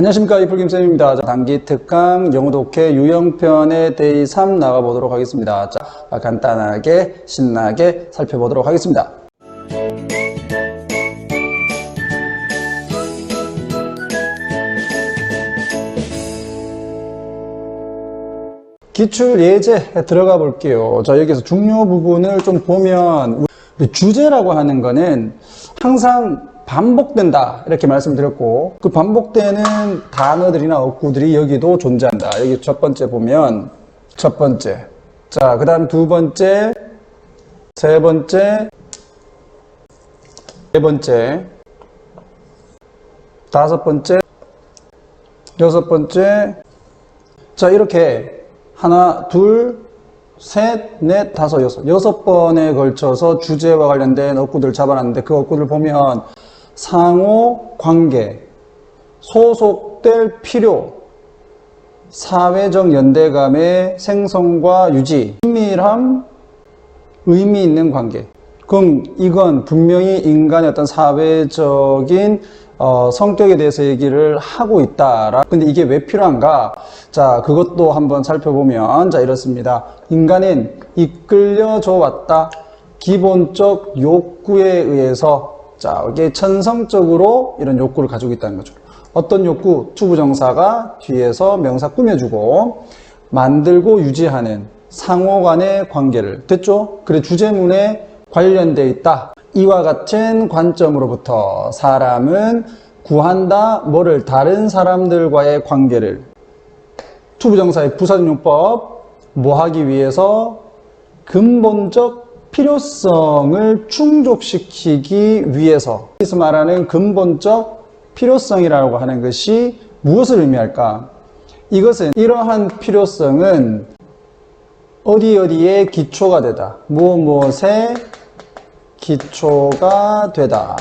안녕하십니까, 이풀김쌤입니다. 단기 특강 영어 독해 유형편의 데이 3 나가보도록 하겠습니다. 자, 간단하게 신나게 살펴보도록 하겠습니다. 기출 예제 들어가 볼게요. 자, 여기서 중요 부분을 좀 보면 주제라고 하는 거는 항상 반복된다 이렇게 말씀드렸고, 그 반복되는 단어들이나 어구들이 여기도 존재한다. 여기 첫 번째 보면 첫 번째, 자, 그 다음 두 번째, 세 번째, 네 번째, 다섯 번째, 여섯 번째. 자, 이렇게 하나, 둘, 셋, 넷, 다섯, 여섯 번에 걸쳐서 주제와 관련된 어구들 잡아놨는데, 그 어구들 보면 상호 관계, 소속될 필요, 사회적 연대감의 생성과 유지, 친밀함, 의미 있는 관계. 그럼 이건 분명히 인간의 어떤 사회적인 성격에 대해서 얘기를 하고 있다라. 근데 이게 왜 필요한가? 자, 그것도 한번 살펴보면, 자, 이렇습니다. 인간은 이끌려져 왔다. 기본적 욕구에 의해서, 자, 이게 천성적으로 이런 욕구를 가지고 있다는 거죠. 어떤 욕구? 투부정사가 뒤에서 명사 꾸며주고 만들고 유지하는 상호 간의 관계를. 됐죠? 그래, 주제문에 관련되어 있다. 이와 같은 관점으로부터 사람은 구한다. 뭐를? 다른 사람들과의 관계를. 투부정사의 부사적용법, 뭐 하기 위해서? 근본적 필요성을 충족시키기 위해서. 여기서 말하는 근본적 필요성이라고 하는 것이 무엇을 의미할까? 이것은, 이러한 필요성은 어디에 기초가 되다. 무엇에 기초가 되다.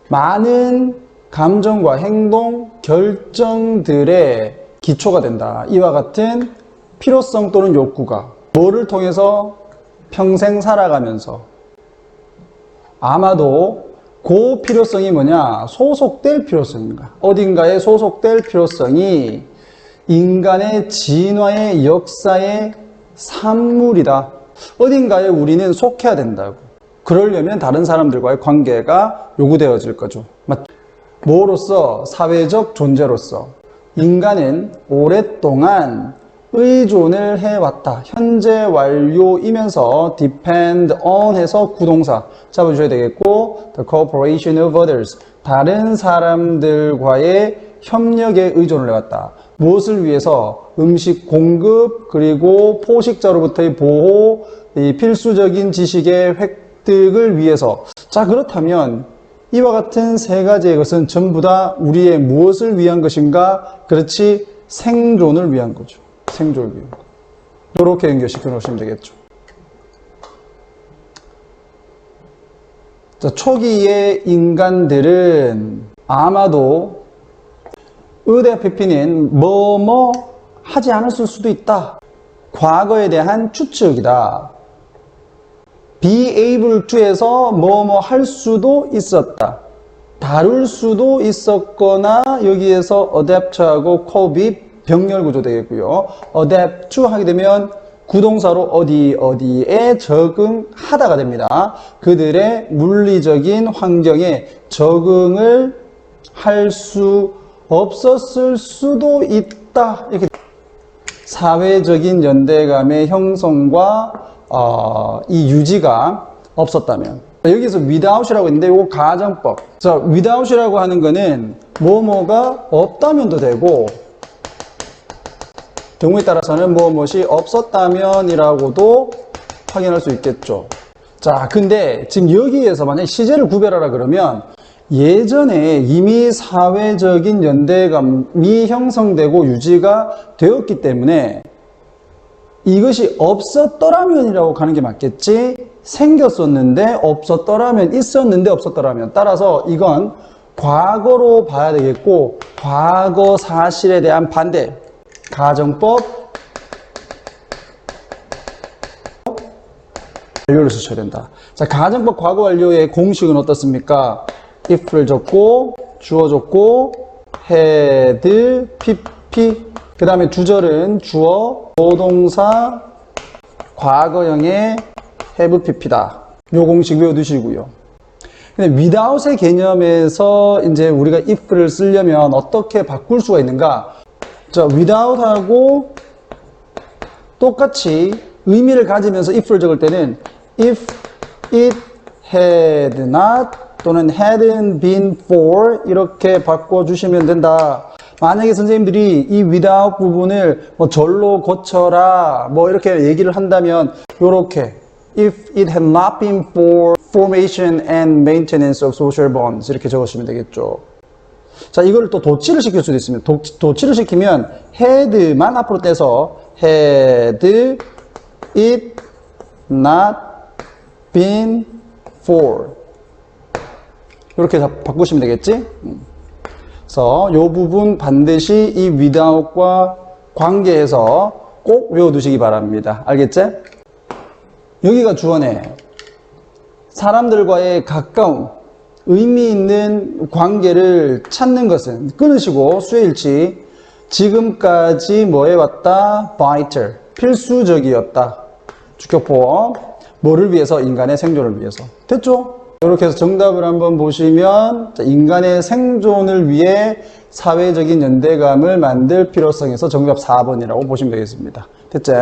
많은 감정과 행동, 결정들의 기초가 된다. 이와 같은 필요성 또는 욕구가 뭐를 통해서? 평생 살아가면서. 아마도 그 필요성이 뭐냐? 소속될 필요성인가? 어딘가에 소속될 필요성이 인간의 진화의 역사의 산물이다. 어딘가에 우리는 속해야 된다고. 그러려면 다른 사람들과의 관계가 요구되어질 거죠. 뭐로서? 사회적 존재로서. 인간은 오랫동안 의존을 해왔다. 현재 완료이면서 depend on 해서 구동사 잡아주셔야 되겠고, the cooperation of others. 다른 사람들과의 협력에 의존을 해왔다. 무엇을 위해서? 음식 공급, 그리고 포식자로부터의 보호, 이 필수적인 지식의 획득을 위해서. 자, 그렇다면 이와 같은 세 가지의 것은 전부 다 우리의 무엇을 위한 것인가? 그렇지, 생존을 위한 거죠. 생존을 위한 거. 이렇게 연결시켜 놓으시면 되겠죠. 자, 초기의 인간들은 아마도 의대 PP는 뭐뭐 하지 않았을 수도 있다. 과거에 대한 추측이다. be able to에서 뭐뭐 할 수도 있었다. 다룰 수도 있었거나, 여기에서 adapt하고 cope이 병렬 구조 되겠고요. adapt to 하게 되면 구동사로 어디에 적응하다가 됩니다. 그들의 물리적인 환경에 적응을 할 수 없었을 수도 있다. 이렇게 사회적인 연대감의 형성과 이 유지가 없었다면. 여기서 without이라고 있는데, 이거 가정법. 자, without이라고 하는 거는 뭐뭐가 없다면도 되고, 경우에 따라서는 무엇이 없었다면이라고도 확인할 수 있겠죠. 자, 근데 지금 여기에서 만약에 시제를 구별하라 그러면 예전에 이미 사회적인 연대감이 형성되고 유지가 되었기 때문에 이것이 없었더라면이라고 가는 게 맞겠지. 생겼었는데 없었더라면, 있었는데 없었더라면. 따라서 이건 과거로 봐야 되겠고, 과거 사실에 대한 반대. 가정법 완료를 쓰셔야 된다. 자, 가정법 과거 완료의 공식은 어떻습니까? if를 줬고, 주어 줬고, had pp. 그 다음에 주절은 주어, 조동사, 과거형의 have pp다. 요 공식 외워두시고요. 근데 without의 개념에서 이제 우리가 if를 쓰려면 어떻게 바꿀 수가 있는가? 자, without하고 똑같이 의미를 가지면서 if를 적을 때는 if it had not 또는 hadn't been for 이렇게 바꿔주시면 된다. 만약에 선생님들이 이 without 부분을 뭐 절로 고쳐라 뭐 이렇게 얘기를 한다면 요렇게 if it had not been for formation and maintenance of social bonds 이렇게 적으시면 되겠죠. 자, 이걸 또 도치를 시킬 수도 있습니다. 도치를 시키면 had만 앞으로 떼서 had it not been for 이렇게 바꾸시면 되겠지? 그래서 이 부분 반드시 이 without과 관계해서 꼭 외워두시기 바랍니다. 알겠지? 여기가 주어네. 사람들과의 가까운 의미 있는 관계를 찾는 것은 끊으시고 수요일치 지금까지 뭐 해왔다? vital, 필수적이었다. 주격포 뭐를 위해서? 인간의 생존을 위해서. 됐죠? 이렇게 해서 정답을 한번 보시면 인간의 생존을 위해 사회적인 연대감을 만들 필요성에서 정답 4번이라고 보시면 되겠습니다. 됐지?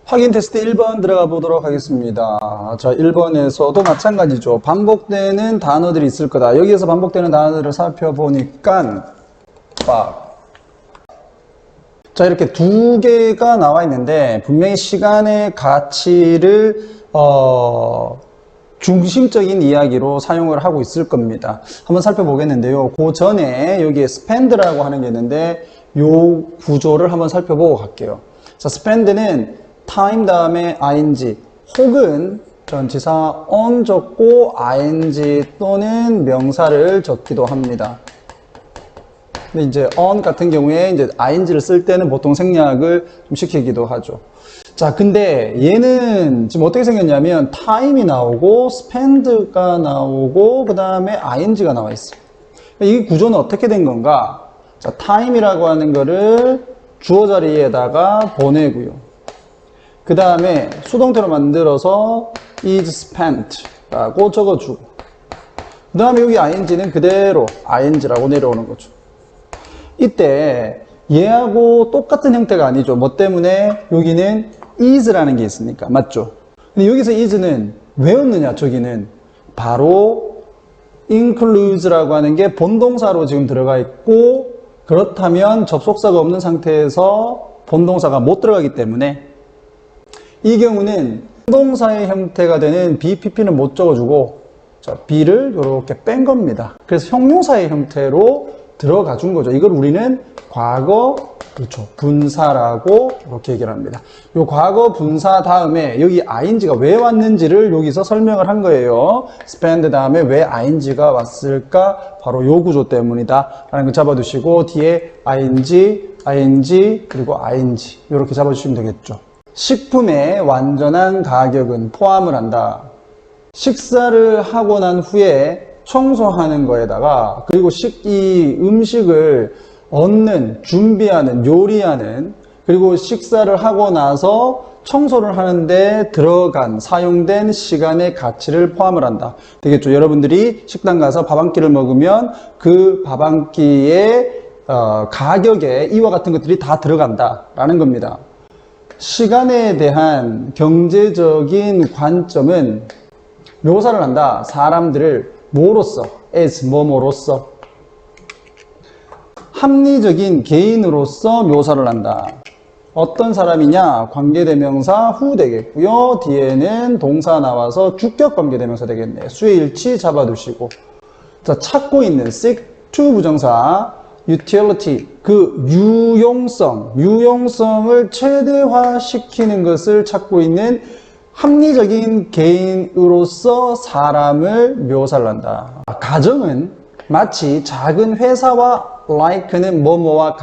확인 테스트 1번 들어가 보도록 하겠습니다. 자, 1번에서도 마찬가지죠. 반복되는 단어들이 있을 거다. 여기에서 반복되는 단어들을 살펴보니까 자, 이렇게 두 개가 나와 있는데 분명히 시간의 가치를 중심적인 이야기로 사용을 하고 있을 겁니다. 한번 살펴보겠는데요. 그 전에 여기에 spend라고 하는 게 있는데 요 구조를 한번 살펴보고 갈게요. 자, spend는 time 다음에 ing 혹은 전치사 on 적고 ing 또는 명사를 적기도 합니다. 근데 이제 on 같은 경우에 이제 ing를 쓸 때는 보통 생략을 좀 시키기도 하죠. 자, 근데 얘는 지금 어떻게 생겼냐면 time이 나오고 spend가 나오고 그 다음에 ing가 나와 있어요. 이 구조는 어떻게 된 건가? 자, time이라고 하는 거를 주어 자리에다가 보내고요. 그 다음에 수동태로 만들어서 is spent라고 적어주고 그 다음에 여기 ing는 그대로 ing라고 내려오는 거죠. 이때 얘하고 똑같은 형태가 아니죠. 뭐 때문에? 여기는 is라는 게 있으니까. 맞죠? 근데 여기서 is는 왜 없느냐? 저기는 바로 includes라고 하는 게 본동사로 지금 들어가 있고 그렇다면 접속사가 없는 상태에서 본동사가 못 들어가기 때문에 이 경우는 동사의 형태가 되는 BPP는 못 적어주고 자, B를 이렇게 뺀 겁니다. 그래서 형용사의 형태로 들어가 준 거죠. 이걸 우리는 과거 그렇죠. 분사라고 이렇게 얘기를 합니다. 요 과거 분사 다음에 여기 ing가 왜 왔는지를 여기서 설명을 한 거예요. spend 다음에 왜 ing가 왔을까? 바로 요 구조 때문이다. 라는 거 잡아두시고 뒤에 ing 그리고 ing 이렇게 잡아주시면 되겠죠. 식품의 완전한 가격은 포함을 한다. 식사를 하고 난 후에 청소하는 거에다가 그리고 이 음식을 얻는, 준비하는, 요리하는 그리고 식사를 하고 나서 청소를 하는데 들어간, 사용된 시간의 가치를 포함을 한다. 되겠죠? 여러분들이 식당 가서 밥 한 끼를 먹으면 그 밥 한 끼의 가격에 이와 같은 것들이 다 들어간다라는 겁니다. 시간에 대한 경제적인 관점은 묘사를 한다. 사람들을 뭐로서? as 뭐뭐로서 합리적인 개인으로서 묘사를 한다. 어떤 사람이냐? 관계대명사 후 되겠고요. 뒤에는 동사 나와서 주격 관계대명사 되겠네요. 수일치 잡아두시고 자, 찾고 있는 seek to 부정사 utility 그 유용성을 최대화시키는 것을 찾고 있는 합리적인 개인으로서 사람을 묘사를 한다. 가정은 마치 작은 회사와 like는 뭐뭐와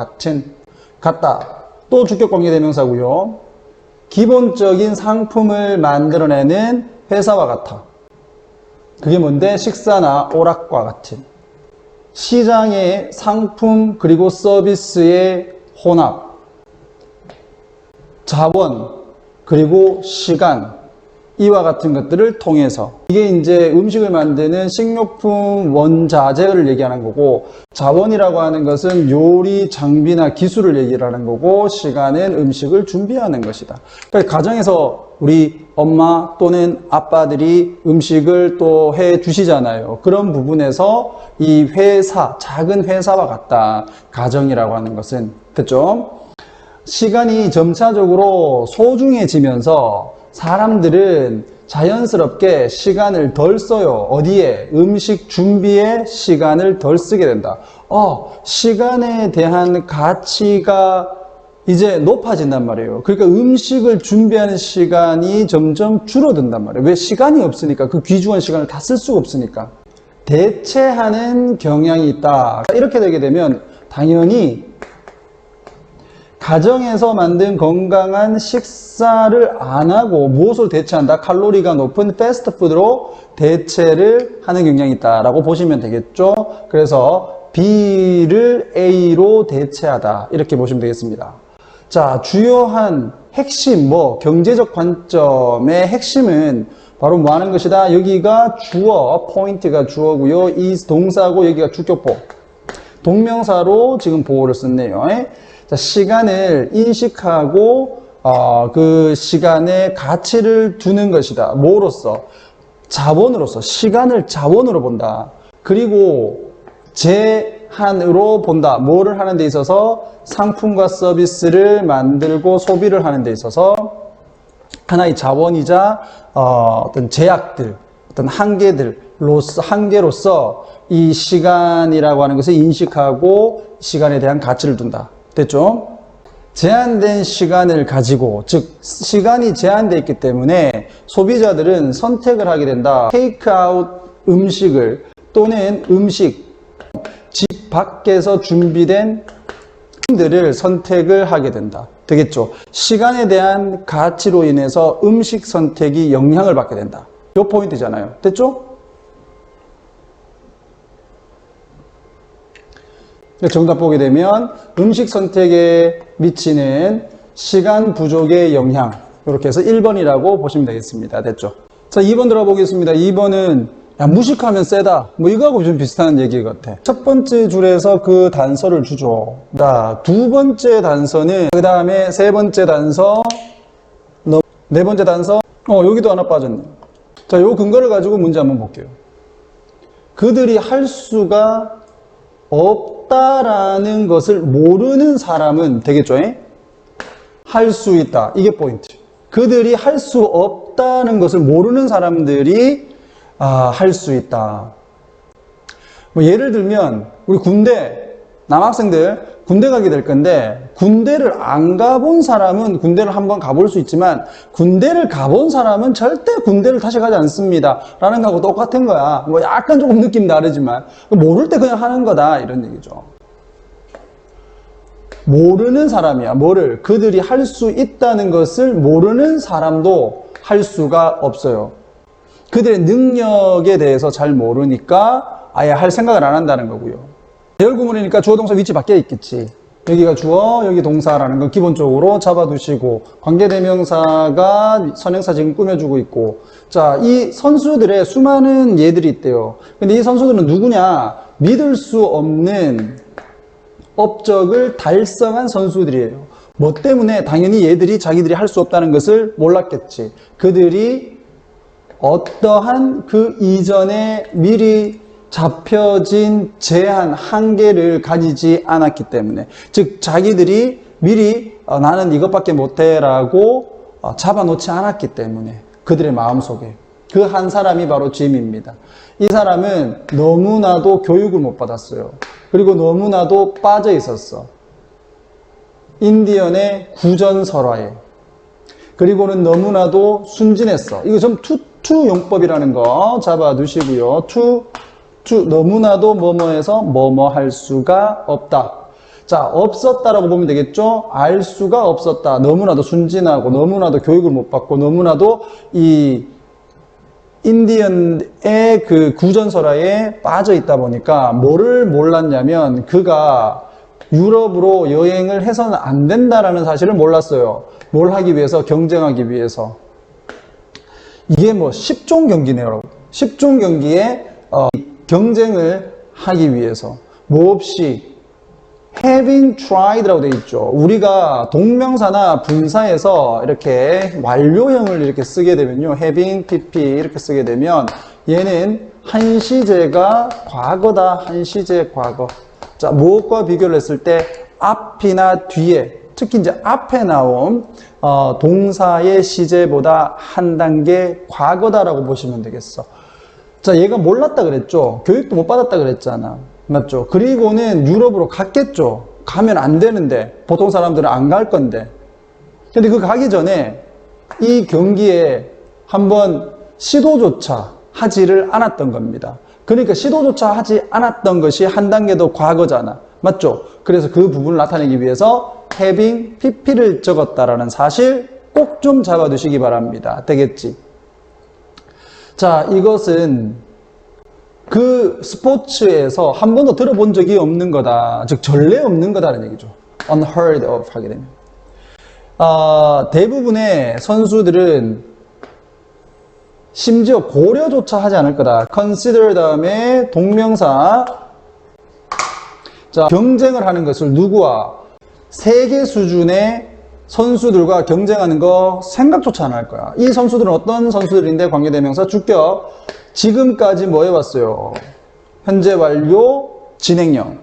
같다. 또 주격관계대명사고요. 기본적인 상품을 만들어내는 회사와 같아. 그게 뭔데? 식사나 오락과 같은. 시장의 상품 그리고 서비스의 혼합, 자원 그리고 시간, 이와 같은 것들을 통해서, 이게 이제 음식을 만드는 식료품 원자재를 얘기하는 거고, 자원이라고 하는 것은 요리 장비나 기술을 얘기하는 거고, 시간은 음식을 준비하는 것이다. 그러니까 가정에서 우리 엄마 또는 아빠들이 음식을 또 해 주시잖아요. 그런 부분에서 이 회사, 작은 회사와 같다. 가정이라고 하는 것은. 됐죠? 시간이 점차적으로 소중해지면서 사람들은 자연스럽게 시간을 덜 써요. 어디에? 음식 준비에 시간을 덜 쓰게 된다. 시간에 대한 가치가 이제 높아진단 말이에요. 그러니까 음식을 준비하는 시간이 점점 줄어든단 말이에요. 왜? 시간이 없으니까. 그 귀중한 시간을 다 쓸 수가 없으니까. 대체하는 경향이 있다. 이렇게 되게 되면 당연히 가정에서 만든 건강한 식사를 안 하고 무엇을 대체한다? 칼로리가 높은 패스트푸드로 대체를 하는 경향이 있다라고 보시면 되겠죠. 그래서 B를 A로 대체하다, 이렇게 보시면 되겠습니다. 자, 주요한 핵심, 경제적 관점의 핵심은 바로 뭐 하는 것이다? 여기가 주어, 포인트가 주어고요. 이 동사고 여기가 주격보. 동명사로 지금 보호를 썼네요. 자, 시간을 인식하고 그 시간에 가치를 두는 것이다. 뭐로서? 자본으로서. 시간을 자본으로 본다. 그리고 제한으로 본다. 뭐를 하는 데 있어서? 상품과 서비스를 만들고 소비를 하는 데 있어서 하나의 자본이자 어떤 제약들, 어떤 한계로서 이 시간이라고 하는 것을 인식하고 시간에 대한 가치를 둔다. 됐죠? 제한된 시간을 가지고, 즉 시간이 제한되어 있기 때문에 소비자들은 선택을 하게 된다. 테이크아웃 음식을 또는 집 밖에서 준비된 음식들을 선택을 하게 된다. 되겠죠? 시간에 대한 가치로 인해서 음식 선택이 영향을 받게 된다. 이 포인트잖아요. 됐죠? 정답 보게 되면 음식 선택에 미치는 시간 부족의 영향, 이렇게 해서 1번이라고 보시면 되겠습니다. 됐죠? 자, 2번 들어보겠습니다. 2번은 무식하면 세다. 이거하고 좀 비슷한 얘기 같아. 첫 번째 줄에서 그 단서를 주죠. 자, 두 번째 단서는, 그 다음에 세 번째 단서, 네 번째 단서, 여기도 하나 빠졌네. 자, 요 근거를 가지고 문제 한번 볼게요. 그들이 할 수가 없다라는 것을 모르는 사람은 되겠죠? 할 수 있다. 이게 포인트. 그들이 할 수 없다는 것을 모르는 사람들이 할 수 있다. 예를 들면 우리 남학생들 군대 가게 될 건데, 군대를 안 가본 사람은 군대를 한번 가볼 수 있지만 군대를 가본 사람은 절대 군대를 다시 가지 않습니다 라는 거하고 똑같은 거야. 약간 조금 느낌 다르지만 모를 때 그냥 하는 거다, 이런 얘기죠. 모르는 사람이야. 뭐를? 그들이 할 수 있다는 것을 모르는 사람도 할 수가 없어요. 그들의 능력에 대해서 잘 모르니까 아예 할 생각을 안 한다는 거고요. 대열 구문이니까 주어 동사 위치 바뀌어 있겠지. 여기가 주어, 여기 동사라는 건 기본적으로 잡아두시고, 관계대명사가 선행사 지금 꾸며주고 있고, 자, 이 선수들의 수많은 예들이 있대요. 근데 이 선수들은 누구냐? 믿을 수 없는 업적을 달성한 선수들이에요. 뭐 때문에? 당연히 얘들이 자기들이 할 수 없다는 것을 몰랐겠지. 그들이 어떠한 그 이전에 미리 잡혀진 제한, 한계를 가지지 않았기 때문에, 즉 자기들이 미리 나는 이것밖에 못해라고 잡아놓지 않았기 때문에, 그들의 마음속에 그 한 사람이 바로 짐입니다. 이 사람은 너무나도 교육을 못 받았어요. 그리고 너무나도 빠져 있었어. 인디언의 구전설화에. 그리고는 너무나도 순진했어. 이거 좀 투 용법이라는 거 잡아두시고요. 너무나도 뭐뭐해서 뭐뭐 할 수가 없다. 자, 없었다라고 보면 되겠죠? 알 수가 없었다. 너무나도 순진하고, 너무나도 교육을 못 받고, 너무나도 이 인디언의 그 구전설화에 빠져 있다 보니까 뭐를 몰랐냐면 그가 유럽으로 여행을 해서는 안 된다라는 사실을 몰랐어요. 뭘 하기 위해서? 경쟁하기 위해서. 이게 뭐 10종 경기네요, 여러분. 10종 경기에 경쟁을 하기 위해서 몹시 having tried라고 되어 있죠. 우리가 동명사나 분사에서 이렇게 완료형을 이렇게 쓰게 되면요, having, pp 이렇게 쓰게 되면 얘는 한시제가 과거다. 한시제 과거. 자, 무엇과 비교를 했을 때 앞이나 뒤에, 특히 이제 앞에 나온 동사의 시제보다 한 단계 과거다라고 보시면 되겠어. 자, 얘가 몰랐다 그랬죠. 교육도 못 받았다 그랬잖아. 맞죠? 그리고는 유럽으로 갔겠죠. 가면 안 되는데, 보통 사람들은 안 갈 건데. 근데 그 가기 전에 이 경기에 한번 시도조차 하지를 않았던 겁니다. 그러니까 시도조차 하지 않았던 것이 한 단계 더 과거잖아. 맞죠? 그래서 그 부분을 나타내기 위해서 having pp를 적었다라는 사실 꼭 좀 잡아두시기 바랍니다. 되겠지? 자, 이것은 그 스포츠에서 한 번도 들어본 적이 없는 거다. 즉, 전례 없는 거다라는 얘기죠. unheard of 하게 되면. 대부분의 선수들은 심지어 고려조차 하지 않을 거다. consider 다음에 동명사. 자, 경쟁을 하는 것을 누구와? 세계 수준의 선수들과 경쟁하는 거 생각조차 안 할 거야. 이 선수들은 어떤 선수들인데 관계대명사 주격. 지금까지 뭐 해왔어요? 현재 완료, 진행형.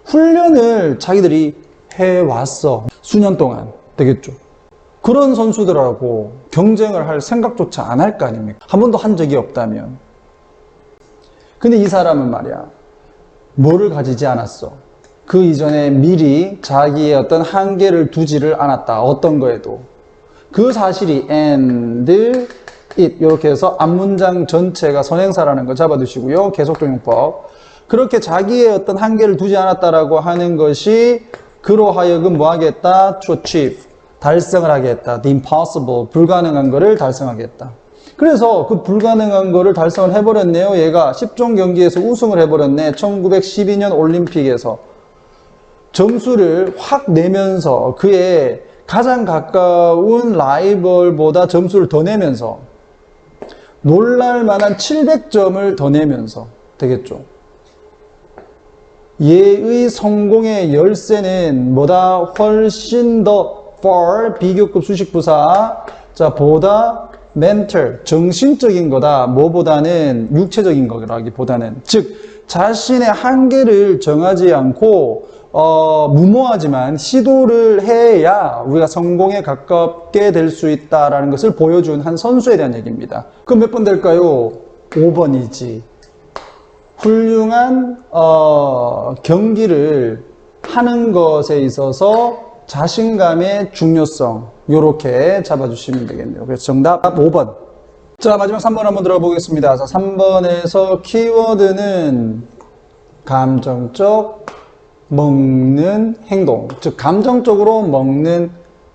훈련을 자기들이 해왔어. 수년 동안. 되겠죠. 그런 선수들하고 경쟁을 할 생각조차 안 할 거 아닙니까? 한 번도 한 적이 없다면. 근데 이 사람은 말이야, 뭐를 가지지 않았어? 그 이전에 미리 자기의 어떤 한계를 두지를 않았다. 어떤 거에도. 그 사실이 and, it 이렇게 해서 앞문장 전체가 선행사라는 거 잡아두시고요. 계속적용법. 그렇게 자기의 어떤 한계를 두지 않았다라고 하는 것이 그로 하여금 뭐 하겠다? to achieve. 달성을 하게 했다. The impossible. 불가능한 거를 달성하게 했다. 그래서 그 불가능한 거를 달성을 해버렸네요. 얘가 10종 경기에서 우승을 해버렸네. 1912년 올림픽에서. 점수를 확 내면서 그의 가장 가까운 라이벌보다 점수를 더 내면서 놀랄만한 700점을 더 내면서 되겠죠. 얘의 성공의 열쇠는 뭐다? 훨씬 더 far, 비교급 수식부사. 자, 보다 mental, 정신적인 거다. 뭐보다는 육체적인 거라기보다는. 즉, 자신의 한계를 정하지 않고 무모하지만 시도를 해야 우리가 성공에 가깝게 될 수 있다라는 것을 보여준 한 선수에 대한 얘기입니다. 그럼 몇 번 될까요? 5번이지. 훌륭한 경기를 하는 것에 있어서 자신감의 중요성 이렇게 잡아주시면 되겠네요. 그래서 정답 5번. 자, 마지막 3번 한번 들어가 보겠습니다. 자, 3번에서 키워드는 감정적 먹는 행동, 즉 감정적으로 먹는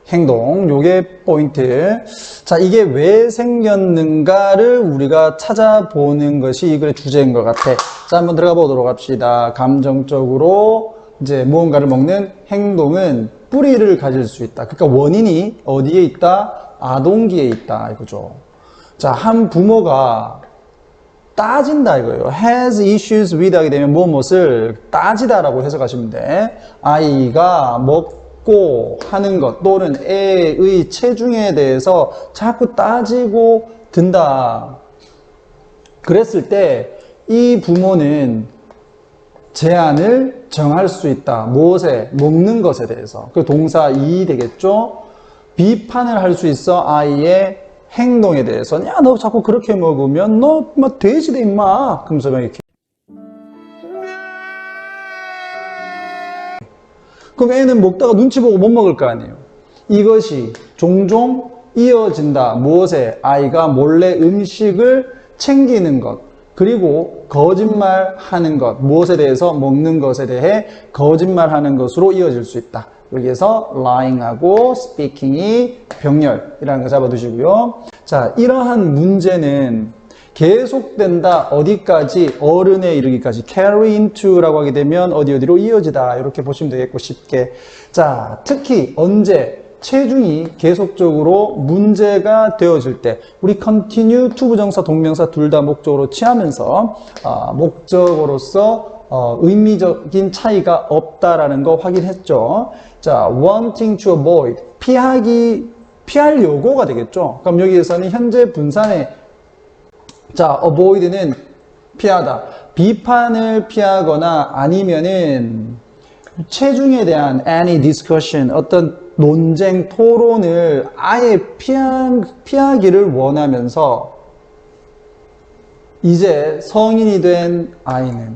행동, 요게 포인트. 자, 이게 왜 생겼는가를 우리가 찾아보는 것이 이 글의 주제인 것 같아. 자, 한번 들어가 보도록 합시다. 감정적으로 이제 무언가를 먹는 행동은 뿌리를 가질 수 있다. 그러니까 원인이 어디에 있다? 아동기에 있다 이거죠. 자, 한 부모가 따진다 이거예요. has issues with 하게 되면 무엇을 따지다라고 해석하시면 돼. 아이가 먹고 하는 것 또는 애의 체중에 대해서 자꾸 따지고 든다. 그랬을 때 이 부모는 제한을 정할 수 있다. 무엇에? 먹는 것에 대해서. 그 동사 이 되겠죠? 비판을 할 수 있어. 아이의 행동에 대해서. 야, 너 자꾸 그렇게 먹으면 너 막 돼지다 임마. 그러면서 이렇게. 그럼 애는 먹다가 눈치 보고 못 먹을 거 아니에요. 이것이 종종 이어진다. 무엇에? 아이가 몰래 음식을 챙기는 것. 그리고 거짓말하는 것. 무엇에 대해서? 먹는 것에 대해 거짓말하는 것으로 이어질 수 있다. 여기에서 lying하고 speaking이 병렬이라는 거 잡아두시고요. 자, 이러한 문제는 계속된다. 어디까지? 어른에 이르기까지. carry into라고 하게 되면 어디로 이어지다. 이렇게 보시면 되겠고, 쉽게. 자, 특히 언제 체중이 계속적으로 문제가 되어질 때 우리 continue 투부정사 동명사 둘 다 목적으로 취하면서 목적어로서 의미적인 차이가 없다라는 거 확인했죠. 자, wanting to avoid 피할 요고가 되겠죠. 그럼 여기에서는 현재 분사의 자, avoid는 피하다. 비판을 피하거나 아니면은 체중에 대한 any discussion, 어떤 논쟁, 토론을 아예 피하기를 원하면서 이제 성인이 된 아이는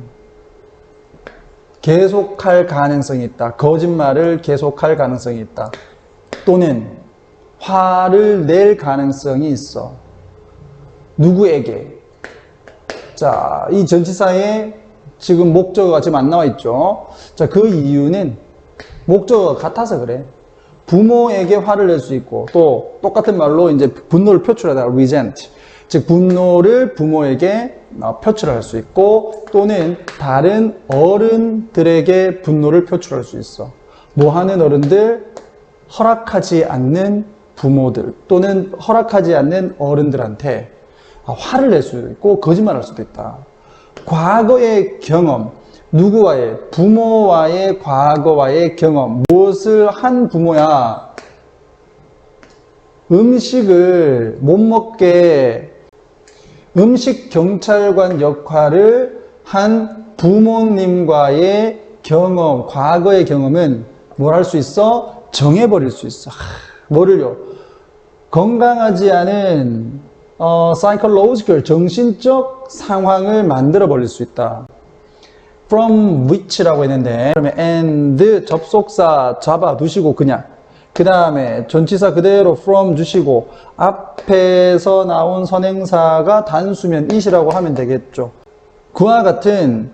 계속할 가능성이 있다. 거짓말을 계속할 가능성이 있다. 또는 화를 낼 가능성이 있어. 누구에게? 자, 이 전치사에 지금 목적어가 지금 안 나와 있죠. 자, 그 이유는 목적어가 같아서 그래. 부모에게 화를 낼 수 있고, 또 똑같은 말로 이제 분노를 표출하다, resent. 즉, 분노를 부모에게 표출할 수 있고, 또는 다른 어른들에게 분노를 표출할 수 있어. 뭐 하는 어른들? 허락하지 않는 부모들, 또는 허락하지 않는 어른들한테 화를 낼 수도 있고, 거짓말할 수도 있다. 과거의 경험, 누구와의? 부모와의 과거와의 경험. 무엇을 한 부모야? 음식을 못 먹게 음식 경찰관 역할을 한 부모님과의 경험, 과거의 경험은 뭘 할 수 있어? 정해버릴 수 있어. 뭐를요? 건강하지 않은 psychological, 정신적 상황을 만들어버릴 수 있다. from which라고 했는데, 그러면 and 접속사 잡아두시고 그냥 그 다음에 전치사 그대로 from 주시고 앞에서 나온 선행사가 단수면 it이라고 하면 되겠죠. 그와 같은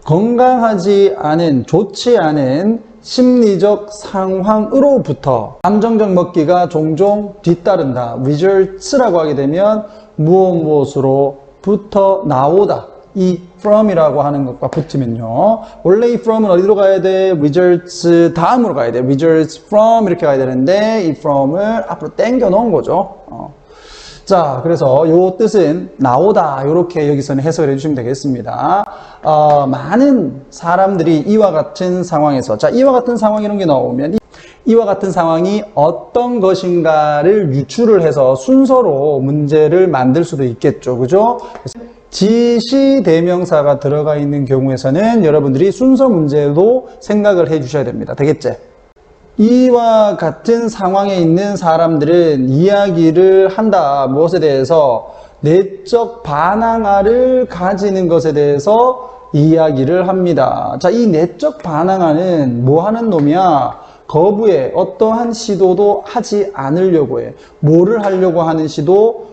건강하지 않은, 좋지 않은 심리적 상황으로부터 감정적 먹기가 종종 뒤따른다. results라고 하게 되면 무엇으로부터 나오다. 이 from이라고 하는 것과 붙으면요. 원래 이 from은 어디로 가야 돼? results 다음으로 가야 돼. results from 이렇게 가야 되는데 이 from을 앞으로 당겨 놓은 거죠. 자, 그래서 요 뜻은 나오다. 이렇게 여기서는 해석을 해주시면 되겠습니다. 많은 사람들이 이와 같은 상황에서, 자, 이와 같은 상황 이런 게 나오면 이와 같은 상황이 어떤 것인가를 유추를 해서 순서로 문제를 만들 수도 있겠죠. 그죠? 지시 대명사가 들어가 있는 경우에서는 여러분들이 순서 문제도 생각을 해 주셔야 됩니다. 되겠지? 이와 같은 상황에 있는 사람들은 이야기를 한다. 무엇에 대해서? 내적 반항아를 가지는 것에 대해서 이야기를 합니다. 자, 이 내적 반항아는 뭐 하는 놈이야? 거부해. 어떠한 시도도 하지 않으려고 해. 뭐를 하려고 하는 시도?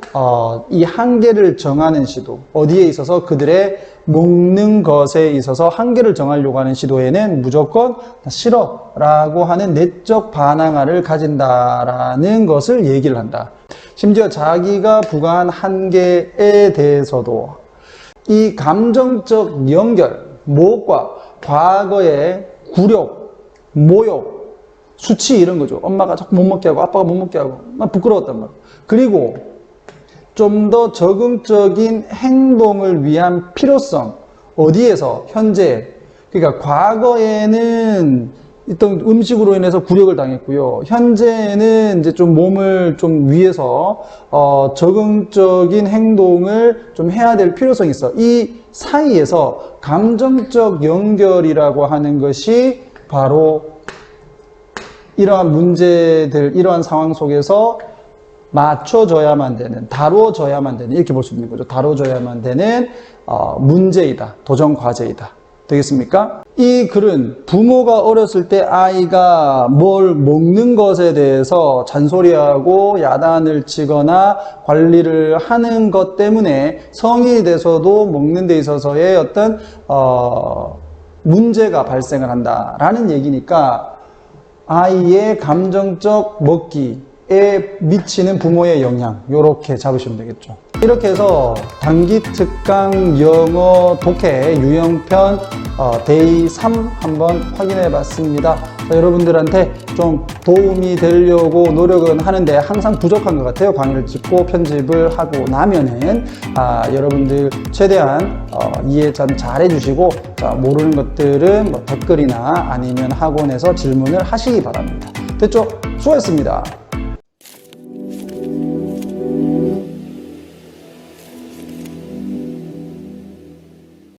이 한계를 정하는 시도. 어디에 있어서? 그들의 먹는 것에 있어서 한계를 정하려고 하는 시도에는 무조건 싫어 라고 하는 내적 반항아를 가진다라는 것을 얘기를 한다. 심지어 자기가 부과한 한계에 대해서도 이 감정적 연결, 무엇과? 과거의 굴욕, 모욕, 수치 이런 거죠. 엄마가 자꾸 못 먹게 하고 아빠가 못 먹게 하고 막 부끄러웠단 말이야. 그리고 좀 더 적응적인 행동을 위한 필요성. 어디에서? 현재. 그러니까 과거에는 어떤 음식으로 인해서 굴욕을 당했고요. 현재는 이제 좀 몸을 좀 위해서 적응적인 행동을 좀 해야 될 필요성이 있어. 이 사이에서 감정적 연결이라고 하는 것이 바로 이러한 문제들, 이러한 상황 속에서 맞춰져야만 되는, 다뤄져야만 되는, 이렇게 볼 수 있는 거죠. 다뤄져야만 되는 문제이다. 도전 과제이다. 되겠습니까? 이 글은 부모가 어렸을 때 아이가 뭘 먹는 것에 대해서 잔소리하고 야단을 치거나 관리를 하는 것 때문에 성인이 돼서도 먹는 데 있어서의 어떤 문제가 발생을 한다라는 얘기니까 아이의 감정적 먹기에 미치는 부모의 영향, 요렇게 잡으시면 되겠죠. 이렇게 해서 단기 특강 영어 독해 유형편 데이 3 한번 확인해 봤습니다. 여러분들한테 좀 도움이 되려고 노력은 하는데 항상 부족한 것 같아요. 강의를 찍고 편집을 하고 나면은 여러분들 최대한 이해 잘 해주시고, 모르는 것들은 뭐 댓글이나 아니면 학원에서 질문을 하시기 바랍니다. 됐죠? 수고했습니다.